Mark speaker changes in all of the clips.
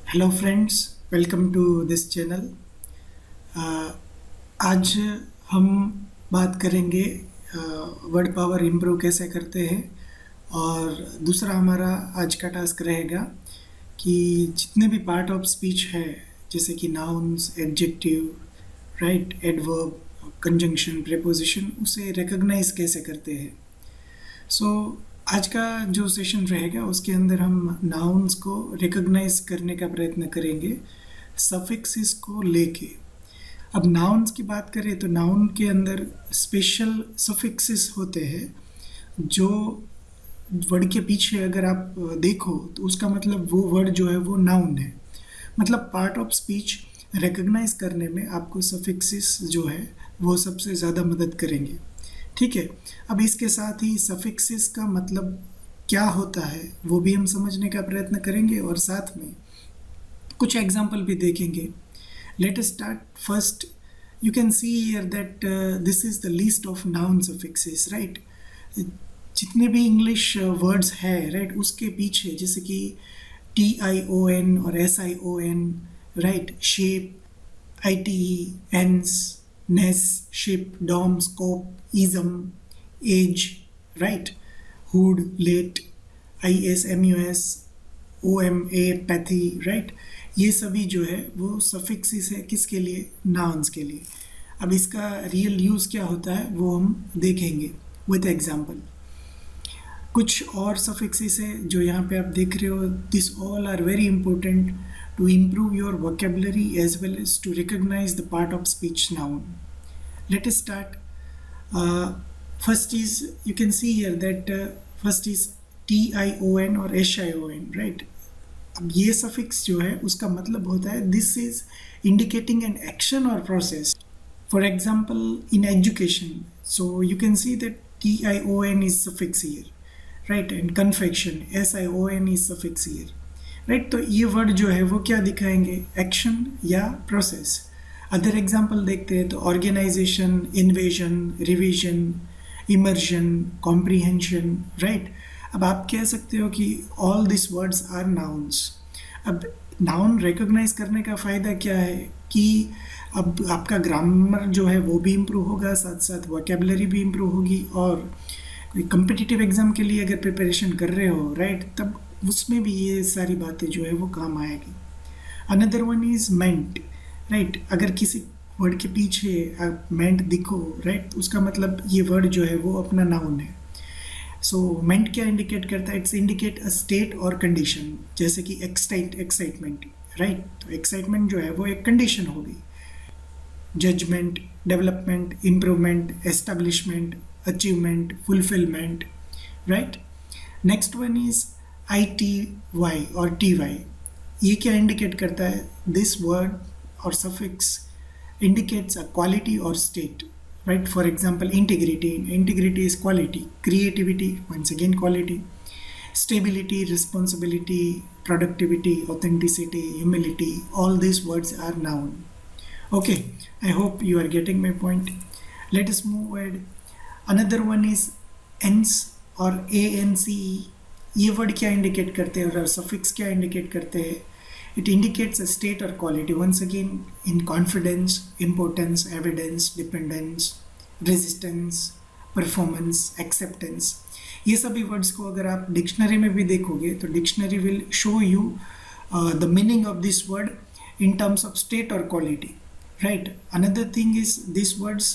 Speaker 1: Hello friends, welcome to this channel. आज हम बात करेंगे वर्ड पावर इम्प्रूव कैसे करते हैं। और दूसरा हमारा आज का टास्क रहेगा कि जितने भी पार्ट ऑफ स्पीच है, जैसे कि nouns, adjective, right, adverb, conjunction, preposition, उसे रिकॉग्नाइज कैसे करते हैं। सो आज का जो सेशन रहेगा उसके अंदर हम नाउन्स को रिकॉग्नाइज करने का प्रयत्न करेंगे सफिक्सेस को लेके। अब नाउन्स की बात करें तो नाउन के अंदर स्पेशल सफिक्सेस होते हैं जो वर्ड के पीछे अगर आप देखो तो उसका मतलब वो वर्ड जो है वो नाउन है। मतलब पार्ट ऑफ स्पीच रिकॉग्नाइज करने में आपको सफिक्सेस जो है वो सबसे ज़्यादा मदद करेंगे। ठीक है, अब इसके साथ ही सफिक्सेस का मतलब क्या होता है वो भी हम समझने का प्रयत्न करेंगे और साथ में कुछ एग्जाम्पल भी देखेंगे। Let us start first. You can see here that this is the list of noun suffixes, right. जितने भी इंग्लिश वर्ड्स है, राइट, उसके पीछे जैसे कि TION और SION, right, shape, ITE, ance, ness, ship, dom, scope, ism, age, right, hood, let, ISMUS, OMA, pathy, right, ये सभी जो है वो सफिक्सेस है किसके लिए? नाउन्स के लिए। अब इसका रियल यूज़ क्या होता है वो हम देखेंगे विद एग्जाम्पल। कुछ और सफिक्सेस है जो यहाँ पे आप देख रहे हो। This all are very important to improve your vocabulary as well as to recognise the part of speech noun. Let us start. First is, you can see here that first is TION और SION, right? अब ये suffix जो है उसका मतलब होता है this is indicating an action or process. For example, in education, so you can see that TION is suffix here, right? And confection, SION is suffix here, right? तो ये word जो है वो क्या दिखाएंगे? Action या process. अदर एग्जाम्पल देखते हैं तो organisation, invasion, revision, emersion, comprehension, right. अब आप कह सकते हो कि all this words are nouns. अब नाउन रिकॉग्नाइज करने का फ़ायदा क्या है कि अब आपका ग्रामर जो है वो भी इम्प्रूव होगा, साथ साथ वोकेबलरी भी इम्प्रूव होगी। और कोई कम्पिटिटिव एग्ज़ाम के लिए अगर प्रिपरेशन कर रहे हो, राइट, तब उसमें भी ये सारी बातें जो है वो काम आएगी। Another one is meant, right. अगर किसी वर्ड के पीछे आप मेंट दिखो, राइट, उसका मतलब ये वर्ड जो है वो अपना नाउन है। सो मेंट क्या इंडिकेट करता है? इट्स इंडिकेट अ स्टेट और कंडीशन, जैसे कि एक्साइटमेंट, राइट। तो एक्साइटमेंट जो है वो एक कंडीशन होगी। Judgement, development, improvement, establishment, achievement, fulfilment, right. Next one is ITY और TY। ये क्या इंडिकेट करता है? This word or suffix indicates a quality or state, right? For example, integrity is quality. Creativity, once again quality. Stability, responsibility, productivity, authenticity, humility, all these words are noun. Okay, I hope you are getting my point. Let us move ahead. Another one is ence or ANCE. ये word क्या indicate करते हैं और suffix क्या indicate करते हैं? It indicates a state or quality, once again in confidence, importance, evidence, dependence, resistance, performance, acceptance. ये सभी वर्ड्स को अगर आप डिक्शनरी में भी देखोगे तो dictionary will show you the meaning of this word in terms of state or quality, right? Another thing is these words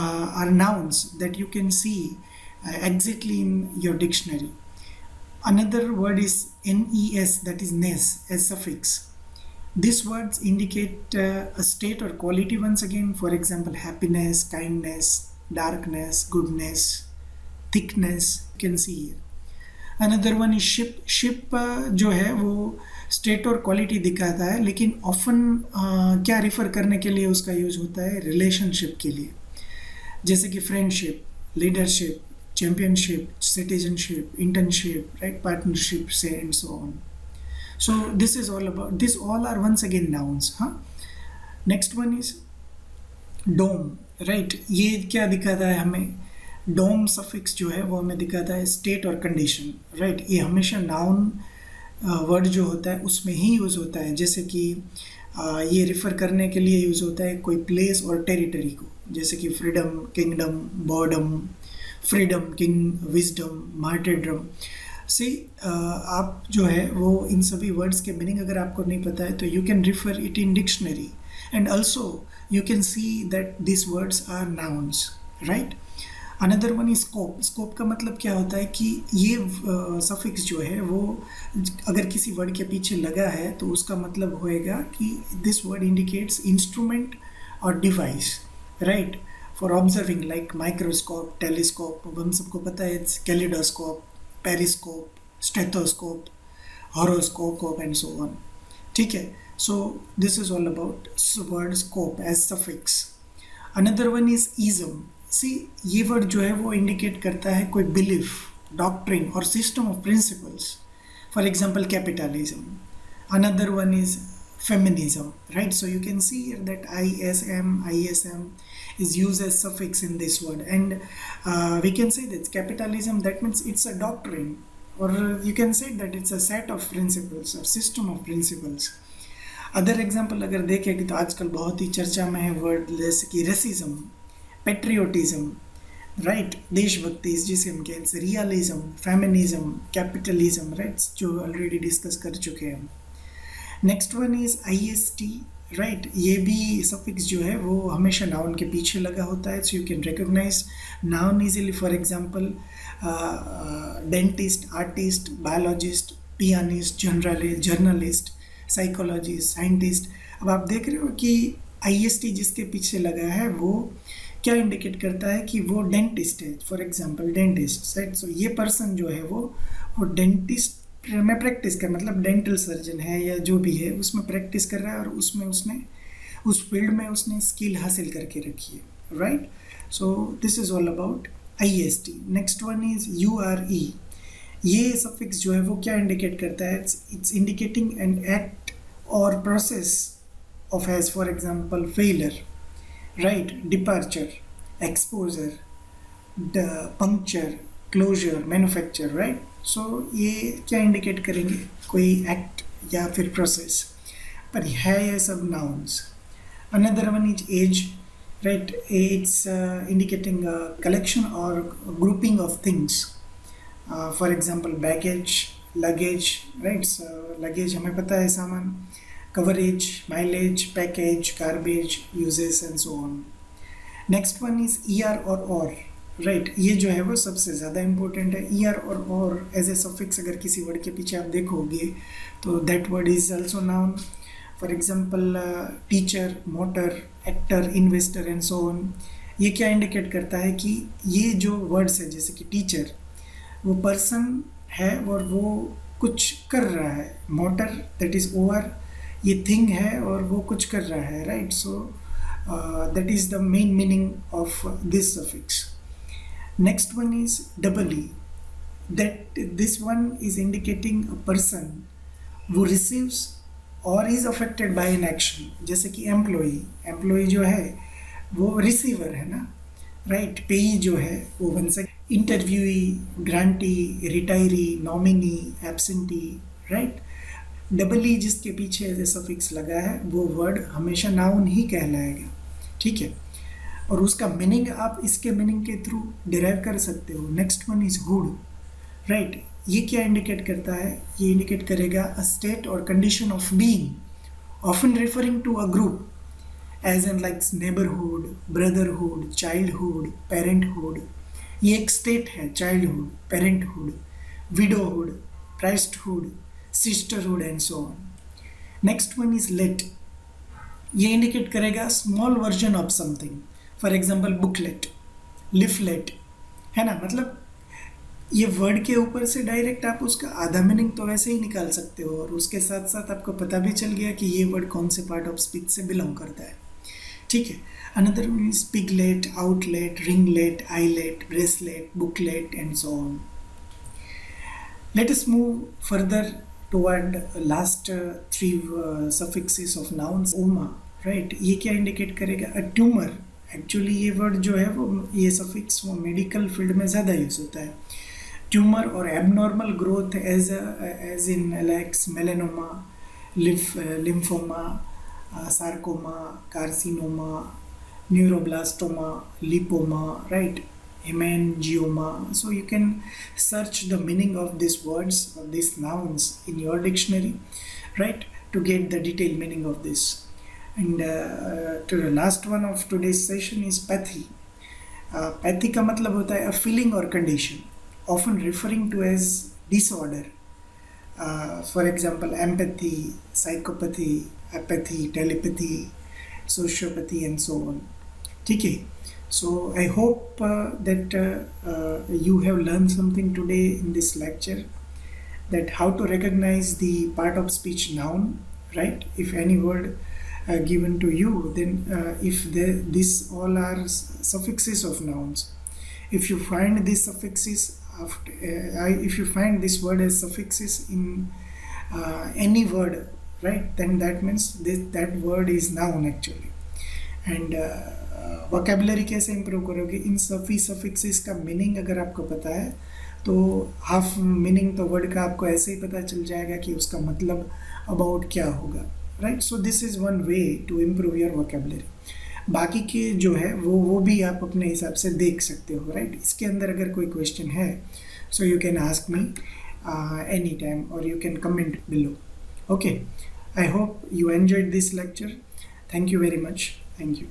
Speaker 1: are nouns that you can see exactly in your dictionary. Another word is NES, that is NES as suffix. These words indicate a state or quality once again. For example, happiness, kindness, darkness, goodness, thickness, you can see here. Another one is ship. Ship जो है वो state और quality दिखाता है, लेकिन often क्या refer करने के लिए उसका यूज होता है? relationship के लिए, जैसे कि friendship, leadership, championship, citizenship, internship, right, partnership, say, and so on. So this is all about, this all are once again nouns, huh? Next one is dome, right? ये क्या दिखाता है हमें? डोम सफिक्स जो है वो हमें दिखाता है स्टेट और कंडीशन, राइट। ये हमेशा नाउन वर्ड जो होता है उसमें ही यूज़ होता है। जैसे कि ये रिफ़र करने के लिए यूज़ होता है कोई प्लेस और टेरिटरी को, जैसे कि freedom, kingdom, boredom, freedom, king, wisdom, martyrdom. See आप जो है वो इन सभी वर्ड्स के मीनिंग अगर आपको नहीं पता है तो you can refer it in dictionary, and also you can see that this words are nouns, right. Another one is scope. Scope का मतलब क्या होता है कि ये सफिक्स जो है वो अगर किसी वर्ड के पीछे लगा है तो उसका मतलब होएगा कि दिस वर्ड इंडिकेट्स इंस्ट्रूमेंट और device, right, for observing like microscope, telescope, हम सबको पता है kaleidoscope, periscope, stethoscope, horoscope and so on. ठीक है, so this is all about word scope as suffix. Another one is ism. See ये word जो है वो इंडिकेट करता है कोई बिलीफ, डॉक्ट्रिन और system of principles, for example capitalism. Another one is feminism, right? So you can see here that ism is used as suffix in this word, and we can say that capitalism, that means it's a doctrine, or you can say that it's a set of principles or system of principles. Other example अगर देखें कि तो आजकल बहुत ही चर्चा में है word जैसे कि रेसिज्म, पेट्रियोटिज्म, राइट, देशभक्ति जिसे हम कहते हैं, रियलिज्म, फेमिनिज्म, कैपिटलिज्म, राइट, जो ऑलरेडी डिस्कस कर चुके हैं हम। Next one is IST, right. ये भी सफिक्स जो है वो हमेशा नाउन के पीछे लगा होता है, so you can recognise noun easily. For example dentist, artist, biologist, pianist, journalist, psychologist, scientist. अब आप देख रहे हो कि IST जिसके पीछे लगा है वो क्या इंडिकेट करता है कि वो डेंटिस्ट है। For example dentist, right. So ये पर्सन जो है वो डेंटिस्ट में प्रैक्टिस कर, मतलब डेंटल सर्जन है या जो भी है उसमें प्रैक्टिस कर रहा है और उसमें उसने उस फील्ड में उसने स्किल हासिल करके रखी है, right. So this is all about IST। Next one is URE। ये सफिक्स जो है वो क्या इंडिकेट करता है, इट्स इंडिकेटिंग एन एक्ट और process of, as for example failure, right, departure, exposure, puncture, closure, manufacture, right. So ये क्या इंडिकेट करेंगे, कोई एक्ट या फिर प्रोसेस, पर है ये सब nouns. Another one is age, right, it's indicating collection और grouping of things, for example baggage, luggage, right. Luggage हमें पता है सामान, coverage, mileage, package, garbage, usages and so on. Next one is ER और, राइट, ये जो है वो सबसे ज़्यादा इंपॉर्टेंट है। ER और एज ए सफिक्स अगर किसी वर्ड के पीछे आप देखोगे तो that word is also noun. For example teacher, motor, actor, investor and so on. ये क्या इंडिकेट करता है कि ये जो वर्ड्स है जैसे कि टीचर, वो पर्सन है और वो कुछ कर रहा है। मोटर, दैट इज़ ओवर, ये थिंग है और वो कुछ कर रहा है, right. So that is the main meaning of this suffix. Next one is EE, that this one is indicating a person who receives or is affected by an action, जैसे कि एम्प्लॉई जो है वो रिसीवर है ना, right. पेई जो है वो बन सकता, interviewee, grantee, retiree, nominee, absentee, right. EE जिसके पीछे एज ए सफिक्स लगा है वो वर्ड हमेशा नाउन ही कहलाएगा, ठीक है, और उसका मीनिंग आप इसके मीनिंग के थ्रू डिराइव कर सकते हो। Next one is hood, right. ये क्या इंडिकेट करता है, ये इंडिकेट करेगा अ स्टेट और condition of being, often referring to a group, as an like neighbourhood, brotherhood, childhood, parenthood. ये एक स्टेट है, childhood, parenthood, widowhood, priesthood, sisterhood and so on. Next one is let. ये indicate करेगा small version of something, for example booklet, leaflet, है ना। मतलब ये word के ऊपर से डायरेक्ट आप उसका आधा मीनिंग तो वैसे ही निकाल सकते हो, और उसके साथ साथ आपको पता भी चल गया कि ये वर्ड कौन से पार्ट ऑफ स्पीच से बिलोंग करता है, ठीक है। Another one is piglet, outlet, ringlet, eyelet, bracelet, booklet and so on. Let us move further toward last three suffixes of nouns. ओमा, राइट, ये क्या इंडिकेट करेगा, अ ट्यूमर। एक्चुअली ये वर्ड जो है वो, ये सफिक्स वो मेडिकल फील्ड में ज़्यादा यूज़ होता है। tumor or abnormal growth as in like melanoma, lymphoma, sarcoma, carcinoma, neuroblastoma, lipoma, right? Hemangioma. So you can search the meaning of these words or these nouns in your dictionary, right, to get the detailed meaning of this. And to the last one of today's session is pathy. Pathy का मतलब होता है a feeling और condition often referring to as disorder. For example empathy, psychopathy, apathy, telepathy, sociopathy and so on. ठीक है. So I hope that you have learned something today in this lecture, that how to recognize the part of speech noun, right? If any word given to you, then if these all are suffixes of nouns, if you find these suffixes if you find this word as suffixes in any word, right, then that means that word is noun actually. And vocabulary कैसे improve करोगे? इन सभी suffixes का meaning अगर आपको पता है तो half meaning तो वर्ड का आपको ऐसे ही पता चल जाएगा कि उसका मतलब अबाउट क्या होगा, right? So this is one way to improve your vocabulary. बाकी के जो है वो भी आप अपने हिसाब से देख सकते हो, राइट? इसके अंदर अगर कोई क्वेश्चन है so you can ask me any time और you can comment below. Okay, I hope you enjoyed this lecture. Thank you very much. Thank you.